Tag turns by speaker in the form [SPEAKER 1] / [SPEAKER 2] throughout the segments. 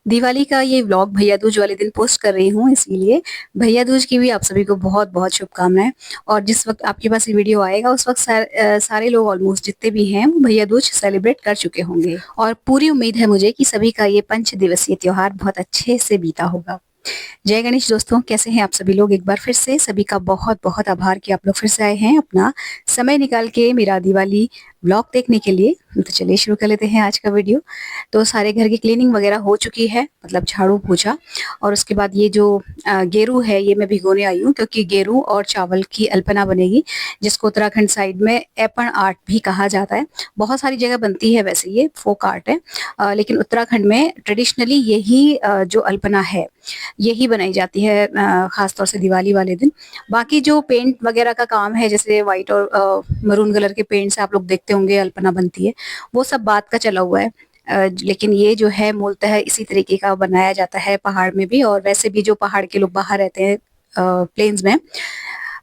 [SPEAKER 1] दिवाली का ये व्लॉग भैया दूज वाले दिन पोस्ट कर रही हूँ, इसीलिए भैया दूज की भी आप सभी को बहुत-बहुत शुभकामनाएँ। और जिस वक़्त आपके पास ये वीडियो आएगा उस वक़्त सारे लोग ऑलमोस्ट जितने भी हैं वो भैया दूज सेलिब्रेट कर चुके होंगे और पूरी उम्मीद है मुझे कि सभी का ये पंच दिवसीय त्योहार बहुत अच्छे से बीता होगा। जय गणेश दोस्तों, कैसे हैं आप सभी लोग? एक बार फिर से सभी का बहुत-बहुत आभार कि आप लोग फिर से आए हैं अपना समय निकाल के मेरा दिवाली व्लॉग देखने के लिए। तो चलिए शुरू कर लेते हैं आज का वीडियो। तो सारे घर की क्लीनिंग वगैरह हो चुकी है, मतलब झाड़ू-पोछा और उसके बाद ये जो गेरू है ये मैं भिगोने आई हूँ क्योंकि गेरू और चावल की अल्पना बनेगी, जिसको उत्तराखंड साइड में एपण आर्ट भी कहा जाता है। बहुत सारी जगह बनती है वैसे ये फ़ोक आर्ट है, लेकिन उत्तराखंड में ट्रेडिशनली यही जो अल्पना है यही बनाई जाती है ख़ास तौर से दिवाली वाले दिन। बाकी जो पेंट वगैरह का काम है जैसे व्हाइट और मैरून कलर के पेंट से आप लोग देखते होंगे अल्पना बनती है, वो सब बाद का चला हुआ है। लेकिन ये जो है मूलतः इसी तरीके का बनाया जाता है पहाड़ में भी और वैसे भी जो पहाड़ के लोग बाहर रहते हैं प्लेन्स में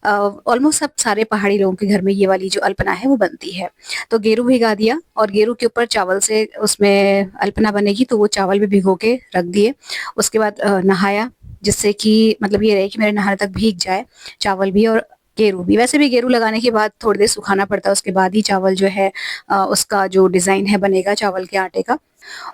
[SPEAKER 1] ऑलमोस्ट सब सारे पहाड़ी लोगों के घर में ये वाली जो अल्पना है वो बनती है। तो गेरू भिगा दिया और गेरू के ऊपर चावल से उसमें अल्पना बनेगी तो वो चावल भी भिगो के रख दिए। उसके बाद नहाया जिससे कि मतलब ये रहे कि मेरे नहाने तक भीग जाए चावल भी और गेरू भी। वैसे भी गेरू लगाने के बाद थोड़ी देर सुखाना पड़ता है, उसके बाद ही चावल जो है उसका जो डिज़ाइन है बनेगा चावल के आटे का।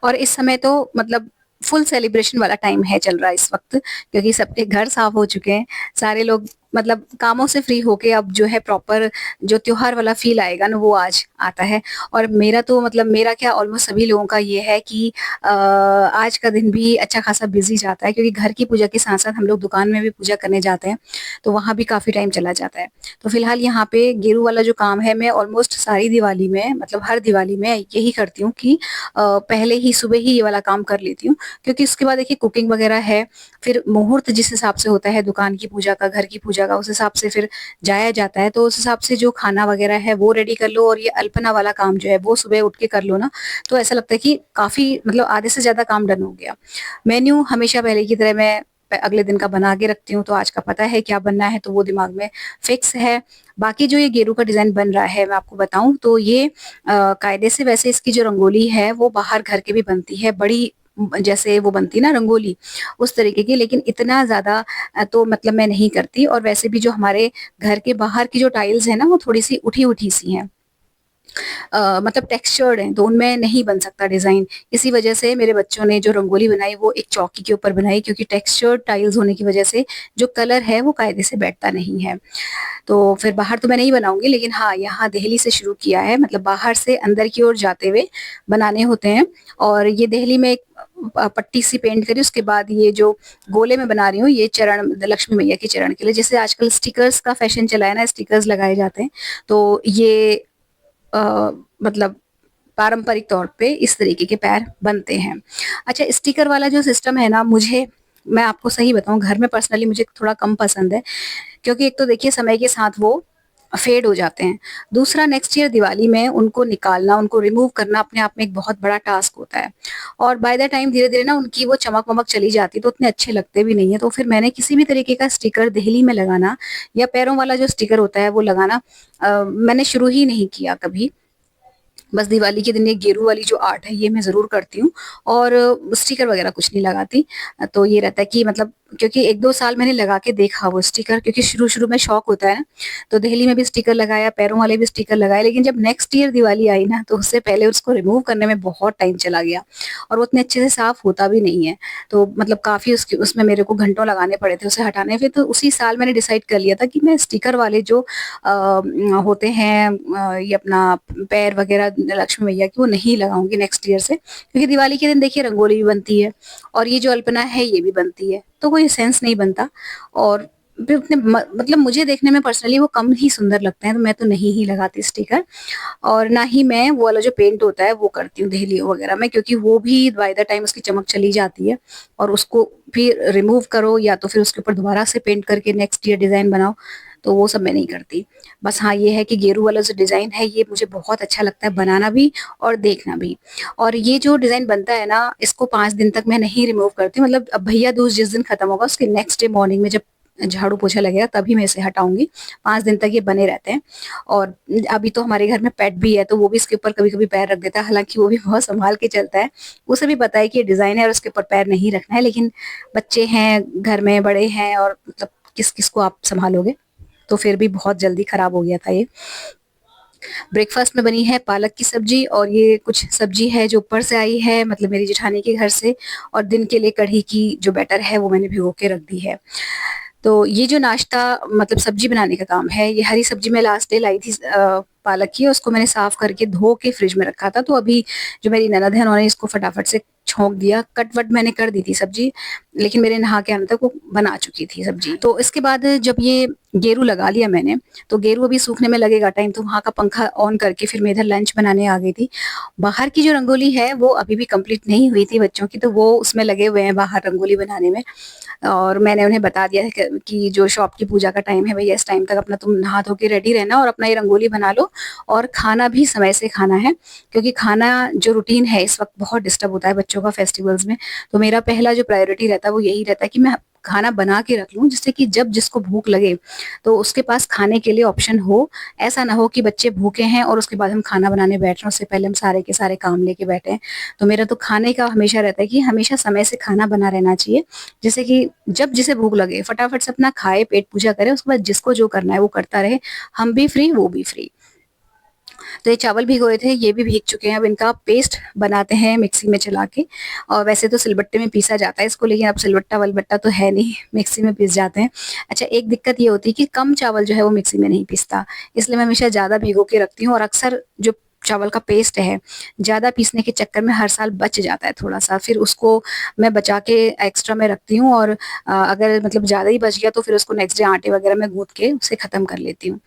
[SPEAKER 1] और इस समय तो मतलब फुल सेलिब्रेशन वाला टाइम है चल रहा है इस वक़्त क्योंकि सबके घर साफ हो चुके हैं। सारे लोग मतलब कामों से फ्री होके अब जो है प्रॉपर जो त्योहार वाला फ़ील आएगा ना वो आज आता है। और मेरा तो मतलब मेरा क्या ऑलमोस्ट सभी लोगों का ये है कि आज का दिन भी अच्छा खासा बिज़ी जाता है क्योंकि घर की पूजा के साथ-साथ हम लोग दुकान में भी पूजा करने जाते हैं, तो वहाँ भी काफ़ी टाइम चला जाता है। तो फिलहाल यहाँ पे गेरू वाला जो काम है मैं ऑलमोस्ट सारी दिवाली में मतलब हर दिवाली में यही करती हूँ कि पहले ही सुबह ही ये वाला काम कर लेती हूँ क्योंकि उसके बाद देखिए कुकिंग वगैरह है, फिर मुहूर्त जिस हिसाब से होता है दुकान की पूजा का, घर की पूजा का, उस हिसाब से फिर जाया जाता है। तो उस हिसाब से जो खाना वगैरह है वो रेडी कर लो और ये अल्पना वाला काम जो है वो सुबह उठ के कर लो ना, तो ऐसा लगता है कि काफ़ी मतलब आधे से ज़्यादा काम डन हो गया। मेन्यू हमेशा पहले की तरह मैं अगले दिन का बना के रखती हूँ, तो आज का पता है क्या बनना है तो वो दिमाग में फिक्स है। बाकी जो ये गेरू का डिज़ाइन बन रहा है मैं आपको बताऊँ तो ये कायदे से वैसे इसकी जो रंगोली है वो बाहर घर के भी बनती है, बड़ी जैसे वो बनती है ना रंगोली, उस तरीके की, लेकिन इतना ज़्यादा तो मतलब मैं नहीं करती और वैसे भी जो हमारे घर के बाहर की जो टाइल्स है ना वो थोड़ी-सी उठी-उठी सी हैं। मतलब टेक्सचर्ड हैं, तो उनमें नहीं बन सकता डिज़ाइन। इसी वजह से मेरे बच्चों ने जो रंगोली बनाई वो एक चौकी के ऊपर बनाई क्योंकि टेक्सचर्ड टाइल्स होने की वजह से जो कलर है वो कायदे से बैठता नहीं है। तो फिर बाहर तो मैं नहीं बनाऊँगी लेकिन हाँ, यहाँ देहली से शुरू किया है, मतलब बाहर से अंदर की ओर जाते हुए बनाने होते हैं। और ये देहली में एक पट्टी सी पेंट करी, उसके बाद ये जो गोले में बना रही हूँ ये चरण लक्ष्मी मैया के चरण के लिए। जैसे आजकल स्टिकर्स का फैशन चला है ना, स्टिकर्स लगाए जाते हैं, तो ये मतलब पारंपरिक तौर पे इस तरीके के पैर बनते हैं। अच्छा, स्टिकर वाला जो सिस्टम है ना, मुझे मैं आपको सही बताऊँ घर में पर्सनली मुझे थोड़ा कम पसंद है क्योंकि एक तो देखिए समय के साथ वो फेड हो जाते हैं। दूसरा नेक्स्ट ईयर दिवाली में उनको निकालना, उनको रिमूव करना अपने आप में एक बहुत बड़ा टास्क होता है और बाय द टाइम धीरे-धीरे ना उनकी वो चमक-वमक चली जाती है तो उतने अच्छे लगते भी नहीं है। तो फिर मैंने किसी भी तरीके का स्टिकर देहली में लगाना या पैरों वाला जो स्टिकर होता है वो लगाना मैंने शुरू ही नहीं किया कभी। बस दिवाली के दिन ये गेरू वाली जो आर्ट है ये मैं ज़रूर करती हूँ और स्टिकर वगैरह कुछ नहीं लगाती। तो ये रहता है कि मतलब क्योंकि 1-2 साल मैंने लगा के देखा वो स्टिकर क्योंकि शुरू-शुरू में शौक होता है ना, तो देहली में भी स्टिकर लगाया, पैरों वाले भी स्टिकर लगाए, लेकिन जब नेक्स्ट ईयर दिवाली आई ना तो उससे पहले उसको रिमूव करने में बहुत टाइम चला गया और वो उतने अच्छे से साफ होता भी नहीं है। तो मतलब काफ़ी उसकी उसमें मेरे को घंटों लगाने पड़े थे उसे हटाने। फिर तो उसी साल मैंने डिसाइड कर लिया था कि मैं स्टिकर वाले जो होते हैं ये अपना पैर वगैरह लक्ष्मी मैया की वो नहीं लगाऊँगी नेक्स्ट ईयर से क्योंकि दिवाली के दिन देखिए रंगोली भी बनती है और ये जो अल्पना है ये भी बनती है, तो कोई सेंस नहीं बनता और फिर उतने मतलब मुझे देखने में पर्सनली वो कम ही सुंदर लगते हैं, तो मैं तो नहीं ही लगाती स्टिकर। और ना ही मैं वो वाला जो पेंट होता है वो करती हूँ देहलियों वगैरह में क्योंकि वो भी बाय द टाइम उसकी चमक चली जाती है और उसको फिर रिमूव करो या तो फिर उसके ऊपर दोबारा से पेंट करके नेक्स्ट ईयर डिज़ाइन बनाओ, तो वो सब मैं नहीं करती। बस हाँ, ये है कि गेरू वाला जो डिज़ाइन है ये मुझे बहुत अच्छा लगता है बनाना भी और देखना भी। और ये जो डिज़ाइन बनता है ना इसको 5 दिन तक मैं नहीं रिमूव करती, मतलब अब भैया दूज जिस दिन खत्म होगा उसके नेक्स्ट डे मॉर्निंग में जब झाड़ू पोछा लगेगा तभी मैं इसे हटाऊँगी। 5 दिन तक ये बने रहते हैं। और अभी तो हमारे घर में पेट भी है, तो वो भी इसके ऊपर कभी-कभी पैर रख देता है, हालाँकि वो भी बहुत सँभाल के चलता है। उसे भी पता है कि ये डिज़ाइन है और उसके ऊपर पैर नहीं रखना है, लेकिन बच्चे हैं, घर में बड़े हैं और मतलब किस-किस को आप सँभालोगे? तो फिर भी बहुत जल्दी खराब हो गया था ये। ब्रेकफ़ास्ट में बनी है पालक की सब्ज़ी और ये कुछ सब्ज़ी है जो ऊपर से आई है, मतलब मेरी जेठानी के घर से, और दिन के लिए कढ़ी की जो बैटर है वो मैंने भिगो के रख दी है। तो ये जो नाश्ता मतलब सब्ज़ी बनाने का काम है, ये हरी सब्ज़ी मैं लास्ट डे लाई थी पालक की, उसको मैंने साफ़ करके धो के फ्रिज में रखा था। तो अभी जो मेरी ननद है उन्होंने इसको फटाफट से छौंक दिया, कट-वट मैंने कर दी थी सब्ज़ी, लेकिन मेरे नहा के आने तक वो बना चुकी थी सब्ज़ी। तो इसके बाद जब ये गेरू लगा लिया मैंने, तो गेरू अभी सूखने में लगेगा टाइम, तो वहाँ का पंखा ऑन करके फिर मैं इधर लंच बनाने आ गई थी। बाहर की जो रंगोली है वो अभी भी कंप्लीट नहीं हुई थी बच्चों की, तो वो उसमें लगे हुए हैं बाहर रंगोली बनाने में। और मैंने उन्हें बता दिया है कि जो शॉप की पूजा का टाइम है भैया, इस टाइम तक अपना तुम नहा धो के रेडी रहना और अपना ये रंगोली बना लो, और खाना भी समय से खाना है, क्योंकि खाना जो रूटीन है इस वक्त बहुत डिस्टर्ब होता है बच्चों का फेस्टिवल्स में। तो मेरा पहला जो प्रायोरिटी रहता है वो यही रहता है कि मैं खाना बना के रख लूँ, जिससे कि जब जिसको भूख लगे तो उसके पास खाने के लिए ऑप्शन हो। ऐसा ना हो कि बच्चे भूखे हैं और उसके बाद हम खाना बनाने बैठ रहे हैं, उससे पहले हम सारे के सारे काम लेके बैठे हैं। तो मेरा तो खाने का हमेशा रहता है कि हमेशा समय से खाना बना रहना चाहिए, जिससे कि जब जिसे भूख लगे फटाफट से अपना खाए, पेट पूजा करे, उसके बाद जिसको जो करना है वो करता रहे, हम भी फ्री, वो भी फ्री। तो ये चावल भिगोए थे, ये भी भीग चुके हैं, अब इनका पेस्ट बनाते हैं मिक्सी में चला के। और वैसे तो सिलबट्टे में पीसा जाता है इसको, लेकिन अब सिलबट्टा-वलबट्टा तो है नहीं, मिक्सी में पीस जाते हैं। अच्छा, एक दिक्कत ये होती है कि कम चावल जो है वो मिक्सी में नहीं पिसता, इसलिए मैं हमेशा ज़्यादा भिगो के रखती हूँ, और अक्सर जो चावल का पेस्ट है, ज़्यादा पीसने के चक्कर में हर साल बच जाता है थोड़ा-सा, फिर उसको मैं बचा के एक्स्ट्रा में रखती हूँ, और अगर मतलब ज़्यादा ही बच गया तो फिर उसको नेक्स्ट डे आटे वगैरह में गूँथ के उसे खत्म कर लेती हूँ।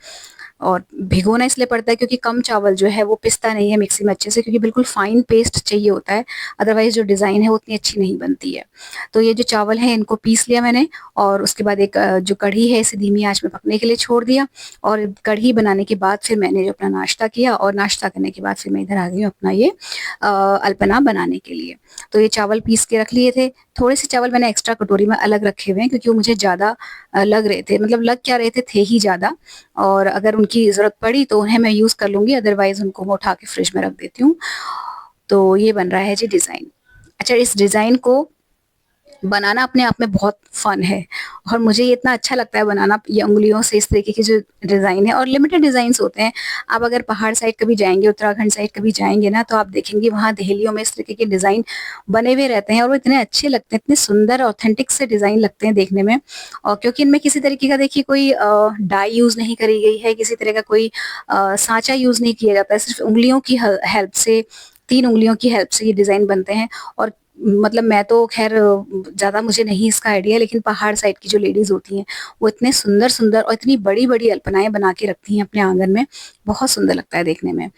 [SPEAKER 1] और भिगोना इसलिए पड़ता है क्योंकि कम चावल जो है वो पिसता नहीं है मिक्सी में अच्छे से, क्योंकि बिल्कुल फाइन पेस्ट चाहिए होता है, अदरवाइज़ जो डिज़ाइन है वो उतनी अच्छी नहीं बनती है। तो ये जो चावल है इनको पीस लिया मैंने, और उसके बाद एक जो कढ़ी है इसे धीमी आँच में पकने के लिए छोड़ दिया, और कढ़ी बनाने के बाद फिर मैंने जो अपना नाश्ता किया, और नाश्ता करने के बाद फिर मैं इधर आ गई हूँ अपना ये अल्पना बनाने के लिए। तो ये चावल पीस के रख लिए थे, थोड़े से चावल मैंने एक्स्ट्रा कटोरी में अलग रखे हुए हैं, क्योंकि वो मुझे ज़्यादा लग रहे थे, मतलब लग क्या रहे थे ही ज़्यादा, और अगर उनकी ज़रूरत पड़ी तो उन्हें मैं यूज़ कर लूँगी, अदरवाइज़ उनको मैं उठा के फ्रिज में रख देती हूँ। तो ये बन रहा है जी डिज़ाइन। अच्छा, इस डिज़ाइन को बनाना अपने आप में बहुत फ़न है, और मुझे ये इतना अच्छा लगता है बनाना, ये उँगलियों से इस तरीके के जो डिज़ाइन है, और लिमिटेड डिज़ाइन्स होते हैं। आप अगर पहाड़ साइड कभी जाएँगे, उत्तराखंड साइड कभी जाएँगे ना, तो आप देखेंगे वहाँ देहलियों में इस तरीके के डिज़ाइन बने हुए रहते हैं, और वो इतने अच्छे लगते हैं, इतने सुंदर ऑथेंटिक से डिज़ाइन लगते हैं देखने में। और क्योंकि इनमें किसी तरीके का देखिए कोई डाई यूज़ नहीं करी गई है, किसी तरह का कोई साँचा यूज़ नहीं किया जाता है, सिर्फ़ उँगलियों की हेल्प से, 3 उँगलियों की हेल्प से ये डिज़ाइन बनते हैं। और मतलब मैं तो ख़ैर ज़्यादा मुझे नहीं इसका आइडिया, लेकिन पहाड़ साइड की जो लेडीज़ होती हैं, वो इतने सुंदर-सुंदर और इतनी बड़ी-बड़ी अल्पनाएँ बना के रखती हैं अपने आँगन में, बहुत सुंदर लगता है देखने में।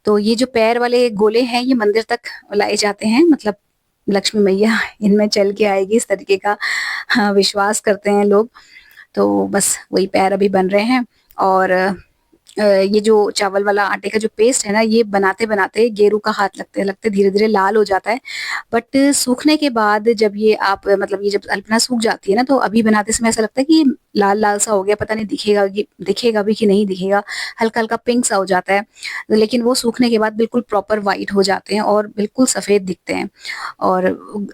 [SPEAKER 1] तो ये जो पैर वाले गोले हैं, ये मंदिर तक लाए जाते हैं, मतलब लक्ष्मी मैया इनमें चल के आएगी, इस तरीके का हाँ, विश्वास करते हैं लोग। तो बस वही पैर अभी बन रहे हैं, और ये जो चावल वाला आटे का जो पेस्ट है ना, ये बनाते-बनाते गेरू का हाथ लगते-लगते धीरे-धीरे लाल हो जाता है। बट सूखने के बाद जब ये आप मतलब ये जब अल्पना सूख जाती है ना, तो अभी बनाते समय ऐसा लगता है कि लाल-लाल सा हो गया, पता नहीं दिखेगा भी कि नहीं दिखेगा, हल्का-हल्का पिंक सा हो जाता है। लेकिन वो सूखने के बाद बिल्कुल प्रॉपर व्हाइट हो जाते हैं और बिल्कुल सफ़ेद दिखते हैं। और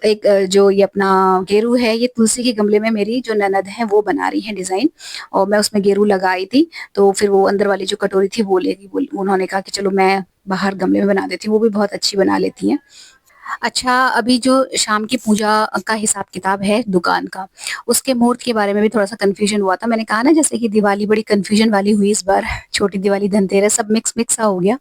[SPEAKER 1] एक जो ये अपना गेरू है, ये तुलसी के गमले में मेरी जो ननद हैं वो बना रही हैं डिज़ाइन, और मैं उसमें गेरू लगाई थी, तो फिर वो अंदर वाली जो कटोरी थी वो लेगी, बोल उन्होंने कहा कि चलो मैं बाहर गमले में बना देती हूँ, वो भी बहुत अच्छी बना लेती हैं। अच्छा, अभी जो शाम की पूजा का हिसाब-किताब है दुकान का, उसके मुहूर्त के बारे में भी थोड़ा-सा कन्फ्यूज़न हुआ था। मैंने कहा ना जैसे कि दिवाली बड़ी कन्फ्यूज़न वाली हुई इस बार, छोटी दिवाली, धनतेरस सब मिक्स-मिक्स सा हो गया।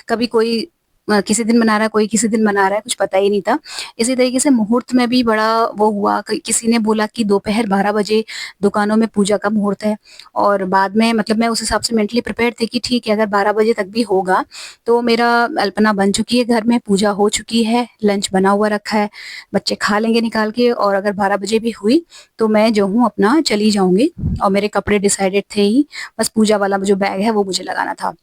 [SPEAKER 1] कभी कोई किसी दिन मना रहा है, कोई किसी दिन मना रहा है, कुछ पता ही नहीं था। इसी तरीके से मुहूर्त में भी बड़ा वो हुआ, क किसी ने बोला कि दोपहर 12 बजे दुकानों में पूजा का मुहूर्त है, और बाद में मतलब मैं उस हिसाब से मेंटली प्रिपेयर्ड थी कि ठीक है, अगर 12 बजे तक भी होगा, तो मेरा अल्पना बन चुकी है घर में, पूजा हो चुकी है, लंच बना हुआ रखा है, बच्चे खा लेंगे निकाल के, और अगर 12 बजे भी हुई, तो मैं जो हूँ अपना चली जाऊँगी, और मेरे कपड़े डिसाइडेड थे ही, बस पूजा वाला जो बैग है वो मुझे लगाना था।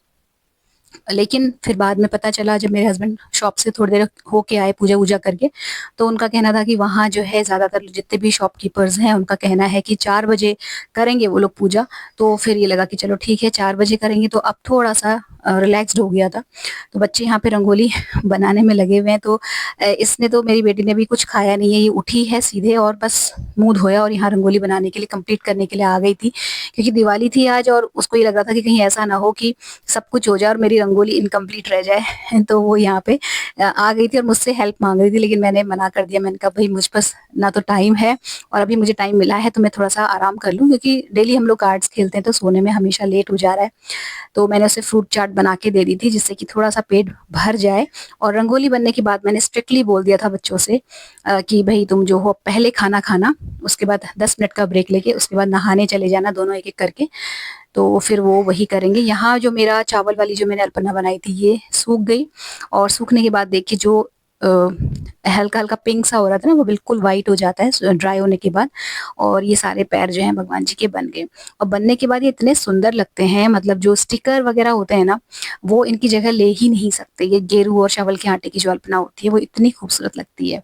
[SPEAKER 1] लेकिन फिर बाद में पता चला जब मेरे हस्बैंड शॉप से थोड़ी देर होके आए पूजा वूजा करके, तो उनका कहना था कि वहाँ जो है ज़्यादातर जितने भी शॉपकीपर्स हैं उनका कहना है कि 4 बजे करेंगे वो लोग पूजा। तो फिर ये लगा कि चलो ठीक है 4 बजे करेंगे, तो अब थोड़ा-सा रिलैक्स्ड हो गया था। तो बच्चे यहाँ पे रंगोली बनाने में लगे हुए हैं, तो इसने तो मेरी बेटी ने भी कुछ खाया नहीं है, ये उठी है सीधे और बस मुँह धोया और यहाँ रंगोली बनाने के लिए कंप्लीट करने के लिए आ गई थी। क्योंकि दिवाली थी आज और उसको ये लग रहा था कि कहीं ऐसा ना हो कि सब कुछ हो जाए और मेरी रंगोली इनकम्प्लीट रह जाए। तो वो यहाँ पे आ गई थी और मुझसे हेल्प माँग रही थी, लेकिन मैंने मना कर दिया। मैंने कहा भई मुझ पास ना तो टाइम है और अभी मुझे टाइम मिला है तो मैं थोड़ा-सा आराम कर लूँ, क्योंकि डेली हम लोग कार्ड्स खेलते हैं तो सोने में हमेशा लेट हो जा रहा है। तो मैंने उसे फ्रूट चाट बना के दे दी थी जिससे कि थोड़ा-सा पेट भर जाए। और रंगोली बनने के बाद मैंने स्ट्रिक्टली बोल दिया था बच्चों से कि भई तुम जो हो पहले खाना खाना, उसके बाद 10 मिनट का ब्रेक लेके उसके बाद नहाने चले जाना दोनों एक-एक करके। तो फिर वो वही करेंगे। यहाँ जो मेरा चावल वाली जो मैंने अल्पना बनाई थी ये सूख गई और सूखने के बाद देखिए जो हल्का-हल्का पिंक सा हो रहा था ना वो बिल्कुल व्हाइट हो जाता है ड्राई होने के बाद। और ये सारे पैर जो हैं भगवान जी के बन गए और बनने के बाद ये इतने सुंदर लगते हैं, मतलब जो स्टिकर वगैरह होते हैं ना, वो इनकी जगह ले ही नहीं सकते। ये गेरू और चावल के आटे की जो अल्पना होती है वो इतनी खूबसूरत लगती है।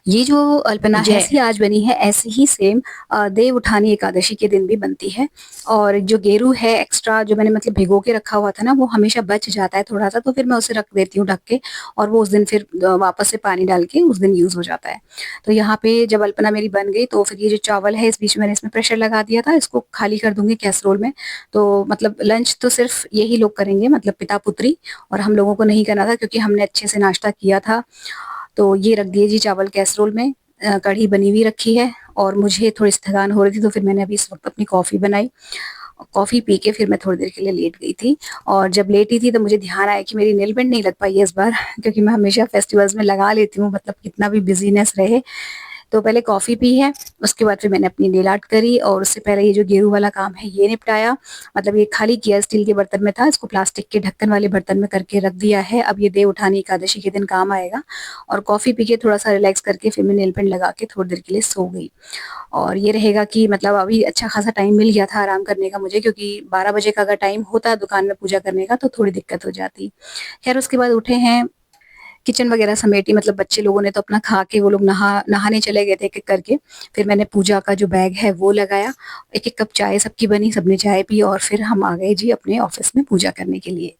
[SPEAKER 1] ये जो अल्पना है जैसी आज बनी है ऐसी ही सेम देव उठानी एकादशी के दिन भी बनती है। और जो गेरू है एक्स्ट्रा जो मैंने मतलब भिगो के रखा हुआ था ना वो हमेशा बच जाता है थोड़ा सा, तो फिर मैं उसे रख देती हूँ ढक के और वो उस दिन फिर वापस से पानी डाल के उस दिन यूज हो जाता है। तो यहाँ पे जब अल्पना मेरी बन गई तो फिर ये जो चावल है इस बीच में मैंने इसमें प्रेशर लगा दिया था, इसको खाली कर दूंगी कैसरोल में। तो मतलब लंच तो सिर्फ यही लोग करेंगे, मतलब पिता पुत्री, और हम लोगों को नहीं करना था क्योंकि हमने अच्छे से नाश्ता किया था। तो ये रख दिए जी चावल कैसरोल में, कढ़ी बनी हुई रखी है और मुझे थोड़ी-सी थकान हो रही थी तो फिर मैंने अभी इस वक़्त अपनी कॉफ़ी बनाई। कॉफ़ी पी के फिर मैं थोड़ी देर के लिए लेट गई थी और जब लेटी थी तो मुझे ध्यान आया कि मेरी नेल पेंट नहीं लग पाई है इस बार क्योंकि मैं हमेशा फेस्टिवल्स में लगा लेती हूँ, मतलब कितना भी बिज़ीनेस रहे। तो पहले कॉफ़ी पी है, उसके बाद फिर मैंने अपनी नेल आर्ट करी और उससे पहले ये जो गेरू वाला काम है ये निपटाया। मतलब ये खाली किया, स्टील के बर्तन में था, इसको प्लास्टिक के ढक्कन वाले बर्तन में करके रख दिया है। अब ये देव उठानी एकादशी के दिन काम आएगा। और कॉफ़ी पी के थोड़ा-सा रिलैक्स करके फिर मैं नेल पेंट लगा के थोड़ी देर के लिए सो गई। और ये रहेगा कि मतलब अभी अच्छा खासा टाइम मिल गया था आराम करने का मुझे, क्योंकि 12 बजे का अगर टाइम होता दुकान में पूजा करने का तो थोड़ी दिक्कत हो जाती। ख़ैर उसके बाद उठे हैं, किचन वगैरह समेटी, मतलब बच्चे लोगों ने तो अपना खा के वो लोग नहाने चले गए थे एक-एक करके। फिर मैंने पूजा का जो बैग है वो लगाया, एक-एक कप चाय सबकी बनी, सबने चाय पी और फिर हम आ गए जी अपने ऑफ़िस में पूजा करने के लिए।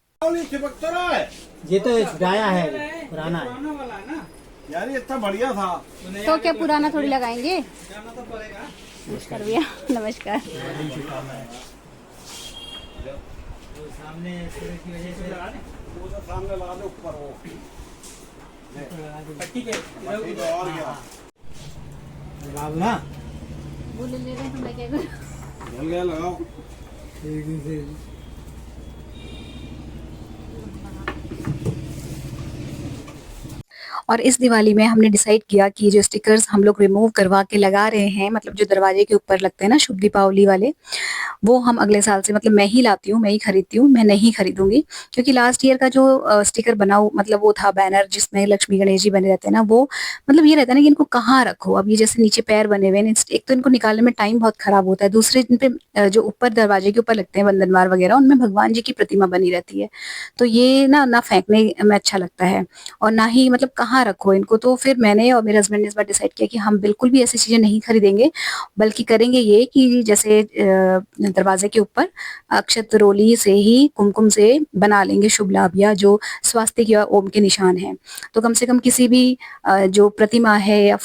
[SPEAKER 2] ये तो नया है, पुराना है
[SPEAKER 3] यार ये इतना बढ़िया था।
[SPEAKER 1] तो क्या पुराना थोड़ी लगाएंगे? नमस्कार भैया। नमस्कार।
[SPEAKER 2] सामने सूरज की वजह से
[SPEAKER 3] वो तो सामने लगा दो ऊपर वो
[SPEAKER 2] पट्टी के
[SPEAKER 3] पट्टी पे और क्या
[SPEAKER 2] बाबू ना
[SPEAKER 1] वो ले रहे हैं, मैं क्या करूं?
[SPEAKER 3] जल गया लगाओ।
[SPEAKER 2] एक दिन से
[SPEAKER 1] और इस दिवाली में हमने डिसाइड किया कि जो स्टिकर्स हम लोग रिमूव करवा के लगा रहे हैं, मतलब जो दरवाजे के ऊपर लगते हैं ना शुभ दीपावली वाले, वो हम अगले साल से, मतलब मैं ही लाती हूँ, मैं ही खरीदती हूँ, मैं नहीं खरीदूंगी। क्योंकि लास्ट ईयर का जो स्टिकर बना मतलब वो था बैनर जिसमें लक्ष्मी गणेश जी बने रहते हैं ना, वो मतलब ये रहता है ना कि इनको कहाँ रखो। अब ये जैसे नीचे पैर बने हुए हैं, एक तो इनको निकालने में टाइम बहुत खराब होता है, दूसरे दिन पे जो ऊपर दरवाजे के ऊपर लगते हैं बंधनवार वगैरह, उनमें भगवान जी की प्रतिमा बनी रहती है। तो ये ना फेंकने में अच्छा लगता है और ना ही मतलब कहाँ रखो इनको। तो फिर मैंने और मेरे हस्बैंड ने इस बार डिसाइड किया कि हम बिल्कुल भी ऐसी चीजें नहीं खरीदेंगे, बल्कि करेंगे ये कि जैसे दरवाजे के ऊपर अक्षत रोली से ही कुमकुम से बना लेंगे शुभ लाभ, या जो स्वास्तिक या ओम के निशान हैं। तो कम से कम किसी भी जो प्रतिमा है या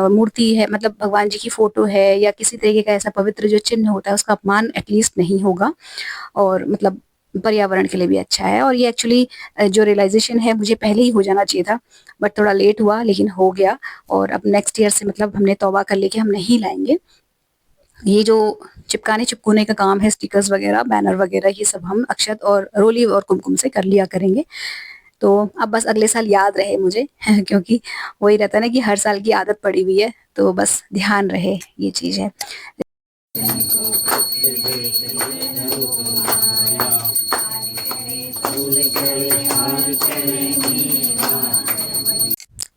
[SPEAKER 1] मूर्ति है, मतलब भगवान जी की फोटो है या किसी तरीके का ऐसा पवित्र जो चिन्ह होता है उसका अपमान एटलीस्ट नहीं होगा। और मतलब पर्यावरण के लिए भी अच्छा है। और ये एक्चुअली जो रियलाइजेशन है मुझे पहले ही हो जाना चाहिए था, बट थोड़ा लेट हुआ लेकिन हो गया। और अब नेक्स्ट ईयर से मतलब हमने तौबा कर ली कि हम नहीं लाएंगे। ये जो चिपकाने चिपकूने का काम है, स्टिकर्स वगैरह बैनर वगैरह, ये सब हम अक्षत और रोली और कुमकुम से कर लिया करेंगे। तो अब बस अगले साल याद रहे मुझे क्योंकि वही रहता है ना कि हर साल की आदत पड़ी हुई है, तो बस ध्यान रहे ये चीज है।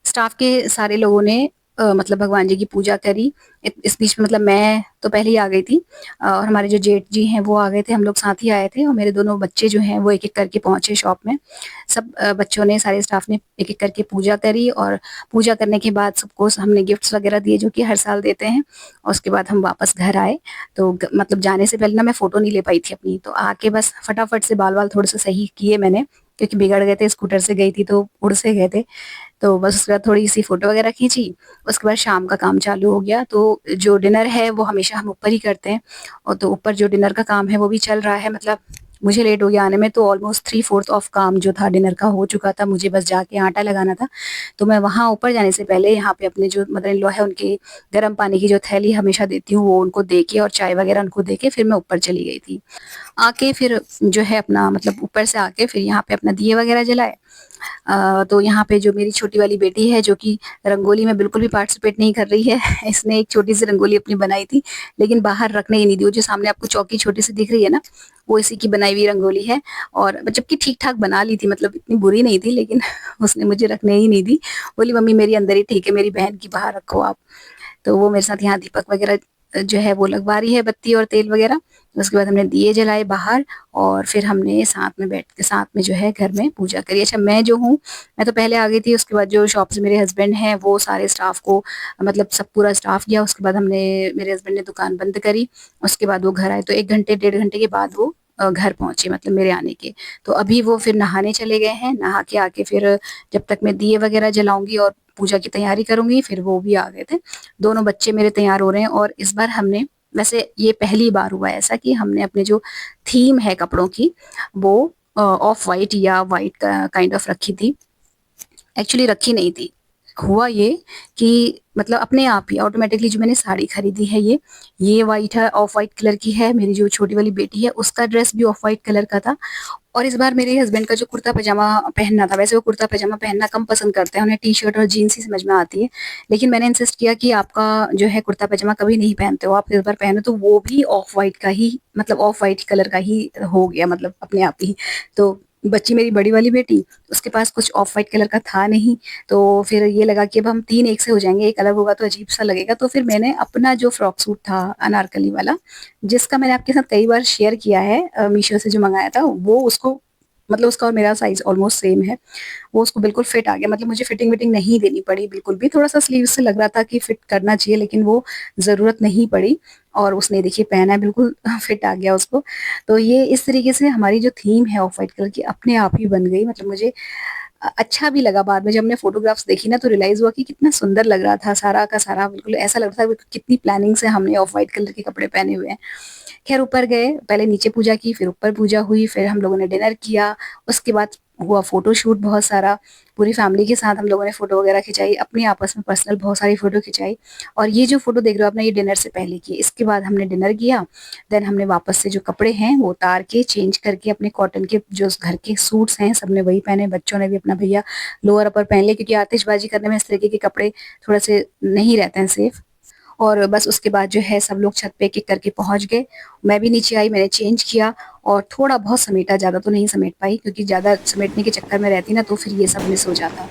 [SPEAKER 1] स्टाफ के सारे लोगों ने मतलब भगवान जी की पूजा करी। इस बीच में मतलब मैं तो पहले ही आ गई थी और हमारे जो जेठ जी हैं वो आ गए थे, हम लोग साथ ही आए थे और मेरे दोनों बच्चे जो हैं वो एक-एक करके पहुँचे शॉप में। सब बच्चों ने, सारे स्टाफ ने एक-एक करके पूजा करी और पूजा करने के बाद सबको हमने गिफ्ट्स वगैरह दिए जो कि हर साल देते हैं और उसके बाद हम वापस घर आए। तो मतलब जाने से पहले ना मैं फ़ोटो नहीं ले पाई थी अपनी, तो आके बस फटाफट से बाल-वाल थोड़े-से सही किए मैंने, क्योंकि बिगड़ गए थे, स्कूटर से गई थी तो उड़ से गए थे। तो बस उसके बाद थोड़ी-सी फ़ोटो वगैरह खींची, उसके बाद शाम का काम चालू हो गया। तो जो डिनर है वो हमेशा हम ऊपर ही करते हैं और तो ऊपर जो डिनर का काम है वो भी चल रहा है। मतलब मुझे लेट हो गया आने में, तो ऑलमोस्ट 3/4 ऑफ काम जो था डिनर का हो चुका था, मुझे बस जाके आटा लगाना था। तो मैं वहाँ ऊपर जाने से पहले यहाँ पे अपने जो मदर इन लॉ है उनकी गर्म पानी की जो थैली हमेशा देती हूँ वो उनको दे के और चाय वगैरह उनको दे के फिर मैं ऊपर चली गई थी। आके फिर जो है अपना मतलब ऊपर से आके फिर यहाँ पे अपना दिए वगैरह जलाए। तो यहाँ पे जो मेरी छोटी वाली बेटी है जो कि रंगोली में बिल्कुल भी पार्टिसिपेट नहीं कर रही है इसने एक छोटी-सी रंगोली अपनी बनाई थी, लेकिन बाहर रखने ही नहीं दी। वो जो सामने आपको चौकी छोटी-सी दिख रही है ना, वो इसी की बनाई हुई रंगोली है और जबकि ठीक-ठाक बना ली थी, मतलब इतनी बुरी नहीं थी, लेकिन उसने मुझे रखने ही नहीं दी। बोली मम्मी मेरी अंदर ही ठीक है, मेरी बहन की बाहर रखो आप। तो वो मेरे साथ यहाँ दीपक वगैरह जो है वो लगवा रही है, बत्ती और तेल वगैरह। उसके बाद हमने दिए जलाए बाहर और फिर हमने साथ में बैठ के साथ में जो है घर में पूजा करी। अच्छा मैं जो हूँ, मैं तो पहले आ गई थी, उसके बाद जो शॉप से मेरे हस्बैंड हैं वो सारे स्टाफ को मतलब सब पूरा स्टाफ गया। उसके बाद हमने, मेरे हस्बैंड ने दुकान बंद करी, उसके बाद वो घर आए तो 1 घंटे, डेढ़ घंटे के बाद वो घर पहुँचे मतलब मेरे आने के। तो अभी वो फिर नहाने चले गए हैं, नहा के आके फिर जब तक मैं दिए वगैरह जलाऊँगी और पूजा की तैयारी करूँगी, फिर वो भी आ गए थे। दोनों बच्चे मेरे तैयार हो रहे हैं और इस बार हमने, वैसे ये पहली बार हुआ है ऐसा कि हमने अपने जो थीम है कपड़ों की वो ऑफ वाइट या वाइट काइंड ऑफ रखी थी। एक्चुअली रखी नहीं थी। हुआ ये कि मतलब अपने आप ही ऑटोमेटिकली जो मैंने साड़ी खरीदी है ये वाइट है, ऑफ वाइट कलर की है। मेरी जो छोटी वाली बेटी है उसका ड्रेस भी ऑफ वाइट कलर का था और इस बार मेरे हस्बैंड का जो कुर्ता पजामा पहनना था, वैसे वो कुर्ता पजामा पहनना कम पसंद करते हैं, उन्हें टी-शर्ट और जीन्स ही समझ में आती है। लेकिन मैंने इंसिस्ट किया कि आपका जो है कुर्ता पजामा कभी नहीं पहनते हो, आप इस बार पहनो, तो वो भी ऑफ वाइट का ही, मतलब ऑफ वाइट कलर का ही हो गया मतलब अपने आप ही। तो बच्ची मेरी बड़ी वाली बेटी, उसके पास कुछ ऑफ वाइट कलर का था नहीं, तो फिर ये लगा कि अब हम 3 एक से हो जाएँगे, एक अलग होगा तो अजीब-सा लगेगा। तो फिर मैंने अपना जो फ्रॉक सूट था अनारकली वाला, जिसका मैंने आपके साथ कई बार शेयर किया है, मीशो से जो मँगाया था, वो उसको मतलब उसका और मेरा साइज़ ऑलमोस्ट सेम है। वो उसको बिल्कुल फिट आ गया, मतलब मुझे फिटिंग-विटिंग नहीं देनी पड़ी बिल्कुल भी। थोड़ा-सा स्लीव्स से लग रहा था कि फिट करना चाहिए, लेकिन वो ज़रूरत नहीं पड़ी और उसने देखिए पहना है, बिल्कुल फिट आ गया उसको। तो ये इस तरीके से हमारी जो थीम है ऑफ व्हाइट कलर की अपने आप ही बन गई। मतलब मुझे अच्छा भी लगा, बाद में जब हमने फ़ोटोग्राफ्स देखी ना तो रियलाइज़ हुआ कि कितना सुंदर लग रहा था सारा का सारा, बिल्कुल ऐसा लग रहा था कितनी प्लानिंग से हमने ऑफ व्हाइट कलर के कपड़े पहने हुए हैं। ख़ैर ऊपर गए, पहले नीचे पूजा की, फिर ऊपर पूजा हुई, फिर हम लोगों ने डिनर किया, उसके बाद हुआ फ़ोटोशूट बहुत सारा, पूरी फैमिली के साथ हम लोगों ने फ़ोटो वगैरह खिंचाई, अपनी आपस में पर्सनल बहुत सारी फ़ोटो खिंचाई। और ये जो फ़ोटो देख रहे हो आप ना, ये डिनर से पहले की है। इसके बाद हमने डिनर किया, देन हमने वापस से जो कपड़े हैं वो उतार के चेंज करके अपने कॉटन के जो घर के सूट्स हैं सबने वही पहने, बच्चों ने भी अपना भैया लोअर अपर पहन लिए, क्योंकि आतिशबाज़ी करने में इस तरीके के कपड़े थोड़े से नहीं रहते हैं सेफ। और बस उसके बाद जो है सब लोग छत पे एक-एक करके पहुँच गए। मैं भी नीचे आई, मैंने चेंज किया और थोड़ा बहुत समेटा, ज़्यादा तो नहीं समेट पाई क्योंकि ज़्यादा समेटने के चक्कर में रहती ना तो फिर ये सब मिस हो जाता।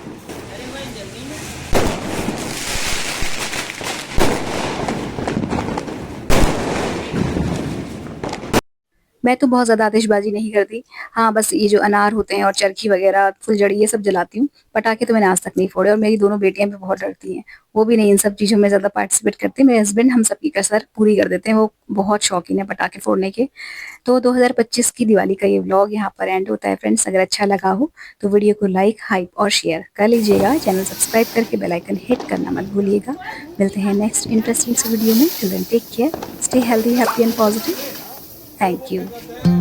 [SPEAKER 1] मैं तो बहुत ज़्यादा आतिशबाज़ी नहीं करती। हाँ, बस ये जो अनार होते हैं और चरखी वग़ैरह, फुलझड़ी ये सब जलाती हूँ। पटाखे तो मैंने आज तक नहीं फोड़े और मेरी दोनों बेटियाँ भी बहुत डरती हैं। वो भी नहीं इन सब चीज़ों में ज़्यादा पार्टिसिपेट करती। मेरे हस्बैंड हम सबकी कसर पूरी कर देते हैं, वो बहुत शौकीन है पटाखे फोड़ने के। तो 2025 की दिवाली का ये व्लॉग यहाँ पर एंड होता है फ्रेंड्स। अगर अच्छा लगा हो तो वीडियो को लाइक, हाइप और शेयर कर लीजिएगा। चैनल सब्सक्राइब करके बेल आइकन हिट करना मत भूलिएगा। मिलते हैं नेक्स्ट इंटरेस्टिंग सी वीडियो में। Till then take care, stay healthy, happy and positive. Thank you.